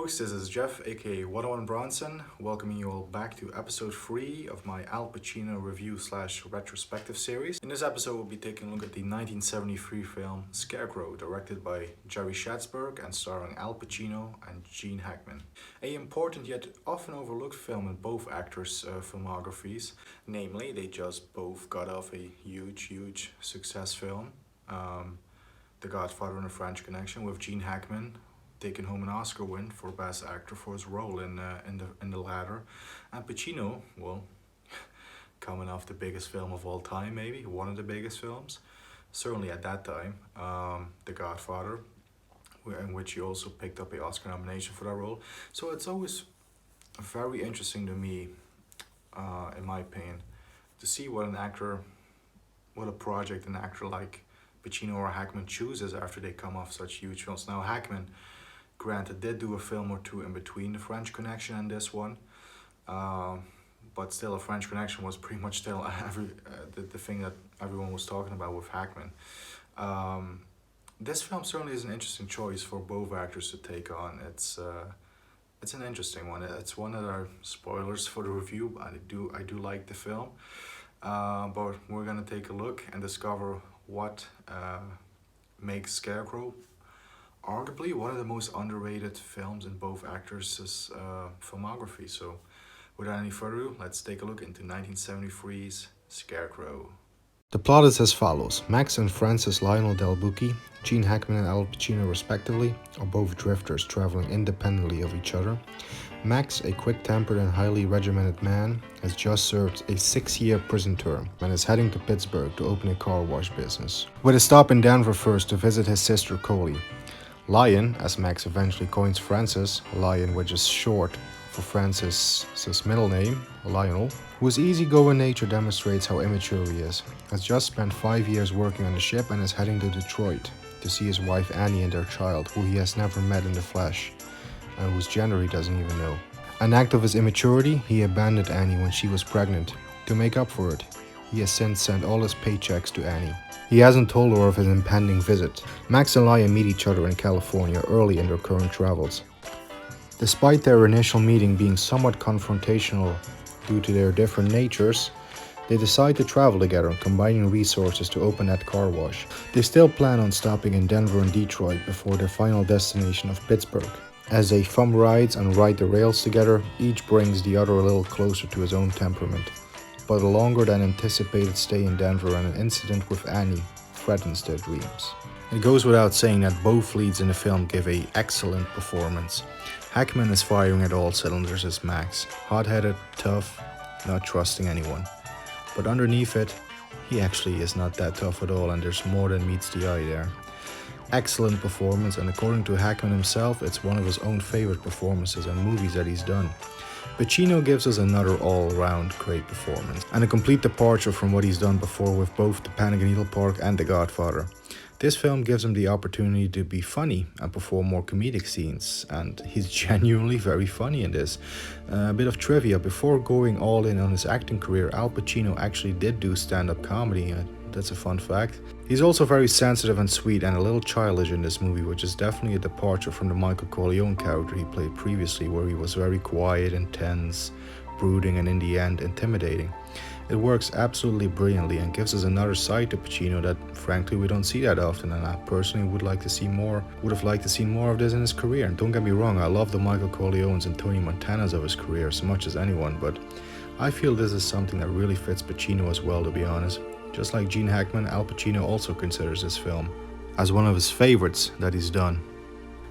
host. This is Jeff, aka 101 Bronson, welcoming you all back to episode 3 of my Al Pacino review slash retrospective series. In this episode, we'll be taking a look at the 1973 film Scarecrow, directed by Jerry Schatzberg and starring Al Pacino and Gene Hackman. A important yet often overlooked film in both actors' filmographies. Namely, they just both got off a huge success film. The Godfather and the French Connection, with Gene Hackman taking home an Oscar win for Best Actor for his role in the latter, and Pacino, well, coming off the biggest film of all time, maybe one of the biggest films, certainly at that time, The Godfather, in which he also picked up an Oscar nomination for that role. So it's always very interesting to me, in my opinion, to see what a project an actor like Pacino or Hackman chooses after they come off such huge films. Now, Hackman, granted, did do a film or two in between The French Connection and this one, but still, A French Connection was pretty much still the thing that everyone was talking about with Hackman. This film certainly is an interesting choice for both actors to take on. It's an interesting one. It's one that are spoilers for the review. I do like the film, but we're gonna take a look and discover what makes Scarecrow arguably one of the most underrated films in both actors' filmography. So without any further ado, let's take a look into 1973's Scarecrow. The plot is as follows. Max and Francis Lionel Del Bucchi, Gene Hackman and Al Pacino respectively, are both drifters traveling independently of each other. Max, a quick-tempered and highly regimented man, has just served a 6-year prison term and is heading to Pittsburgh to open a car wash business, with a stop in Denver first to visit his sister Coley. Lion, as Max eventually coins Francis, Lion, which is short for Francis's middle name, Lionel, whose easygoing nature demonstrates how immature he is, has just spent 5 years working on the ship and is heading to Detroit to see his wife Annie and their child, who he has never met in the flesh, and whose gender he doesn't even know. An act of his immaturity, he abandoned Annie when she was pregnant. To make up for it, he has since sent all his paychecks to Annie. He hasn't told her of his impending visit. Max and Lion meet each other in California early in their current travels. Despite their initial meeting being somewhat confrontational due to their different natures, they decide to travel together, combining resources to open that car wash. They still plan on stopping in Denver and Detroit before their final destination of Pittsburgh. As they thumb rides and ride the rails together, each brings the other a little closer to his own temperament. But a longer than anticipated stay in Denver and an incident with Annie threatens their dreams. It goes without saying that both leads in the film give an excellent performance. Hackman is firing at all cylinders as Max, hot-headed, tough, not trusting anyone. But underneath it, he actually is not that tough at all, and there's more than meets the eye there. Excellent performance, and according to Hackman himself, it's one of his own favorite performances and movies that he's done. Pacino gives us another all-round great performance, and a complete departure from what he's done before with both The Panic in Needle Park and The Godfather. This film gives him the opportunity to be funny and perform more comedic scenes, and he's genuinely very funny in this. A bit of trivia, before going all in on his acting career, Al Pacino actually did do stand-up comedy. That's a fun fact. He's also very sensitive and sweet and a little childish in this movie, which is definitely a departure from the Michael Corleone character he played previously, where he was very quiet, intense, brooding, and in the end, intimidating. It works absolutely brilliantly and gives us another side to Pacino that, frankly, we don't see that often, and I personally would have liked to see more of this in his career. And don't get me wrong, I love the Michael Corleones and Tony Montanas of his career as much as anyone, but I feel this is something that really fits Pacino as well, to be honest. Just like Gene Hackman, Al Pacino also considers this film as one of his favorites that he's done.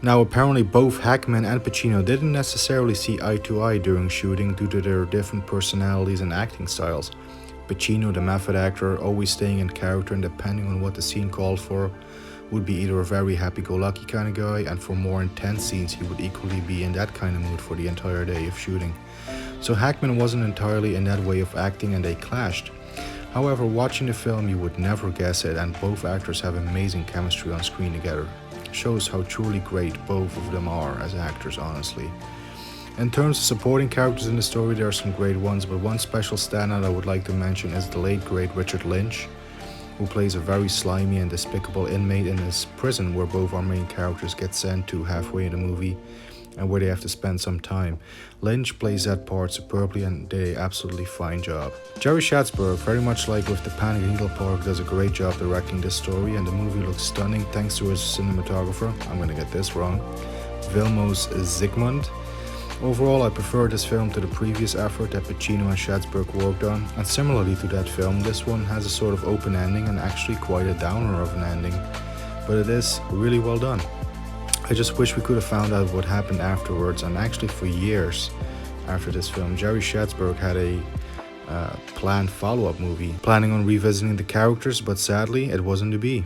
Now, apparently both Hackman and Pacino didn't necessarily see eye to eye during shooting due to their different personalities and acting styles. Pacino, the method actor, always staying in character and depending on what the scene called for, would be either a very happy-go-lucky kind of guy, and for more intense scenes he would equally be in that kind of mood for the entire day of shooting. So Hackman wasn't entirely in that way of acting and they clashed. However, watching the film you would never guess it, and both actors have amazing chemistry on screen together. Shows how truly great both of them are as actors, honestly. In terms of supporting characters in the story, there are some great ones, but one special standout I would like to mention is the late great Richard Lynch, who plays a very slimy and despicable inmate in his prison where both our main characters get sent to halfway in the movie. and where they have to spend some time. Lynch plays that part superbly and did an absolutely fine job. Jerry Schatzberg, very much like with the Panic Needle Park, does a great job directing this story, and the movie looks stunning thanks to his cinematographer, I'm gonna get this wrong, Vilmos Zsigmond. Overall, I prefer this film to the previous effort that Pacino and Schatzberg worked on, and similarly to that film, this one has a sort of open ending and actually quite a downer of an ending, but it is really well done. I just wish we could have found out what happened afterwards, and actually for years after this film, Jerry Schatzberg had a planned follow-up movie, planning on revisiting the characters, but sadly it wasn't to be.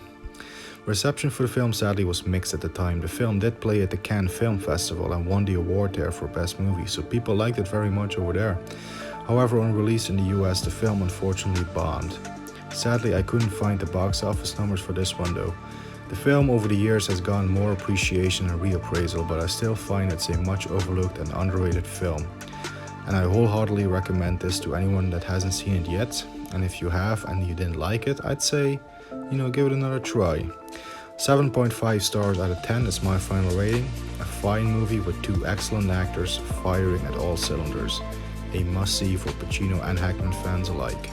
Reception for the film sadly was mixed at the time. The film did play at the Cannes Film Festival and won the award there for Best Movie, so people liked it very much over there. However, on release in the US, the film unfortunately bombed. Sadly, I couldn't find the box office numbers for this one though. The film over the years has gotten more appreciation and reappraisal, but I still find it's a much overlooked and underrated film. And I wholeheartedly recommend this to anyone that hasn't seen it yet. And if you have and you didn't like it, I'd say, give it another try. 7.5 stars out of 10 is my final rating. A fine movie with two excellent actors firing at all cylinders. A must-see for Pacino and Hackman fans alike.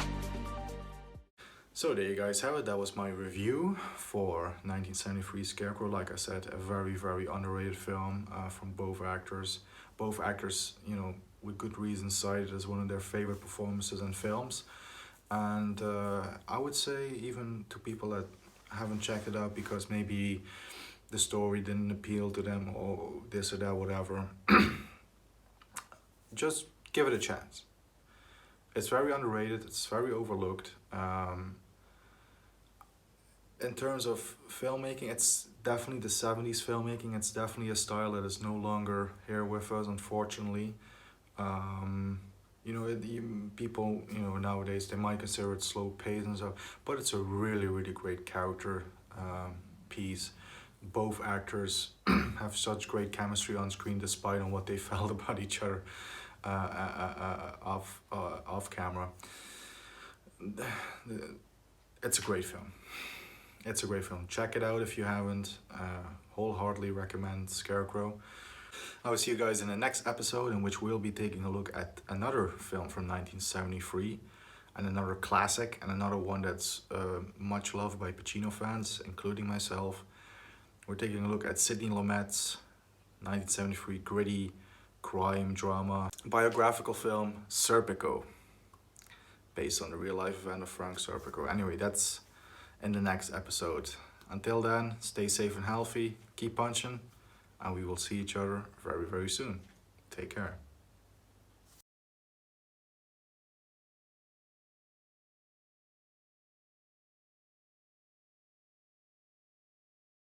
So there you guys have it. That was my review for 1973 Scarecrow. Like I said, a very, very underrated film from both actors. Both actors, with good reason cited as one of their favorite performances in films. And I would say even to people that haven't checked it out because maybe the story didn't appeal to them or this or that, whatever, just give it a chance. It's very underrated, it's very overlooked. In terms of filmmaking, it's definitely the 70s filmmaking. It's definitely a style that is no longer here with us, unfortunately. People, nowadays they might consider it slow paced and stuff, but it's a really, really great character piece. Both actors have such great chemistry on screen, despite on what they felt about each other off camera. It's a great film. It's a great film. Check it out if you haven't. Wholeheartedly recommend Scarecrow. I will see you guys in the next episode, in which we'll be taking a look at another film from 1973 and another classic and another one that's much loved by Pacino fans, including myself. We're taking a look at Sidney Lumet's 1973 gritty crime drama biographical film Serpico, based on the real life event of Frank Serpico. Anyway, that's in the next episode. Until then, stay safe and healthy, keep punching, and we will see each other very, very soon. Take care.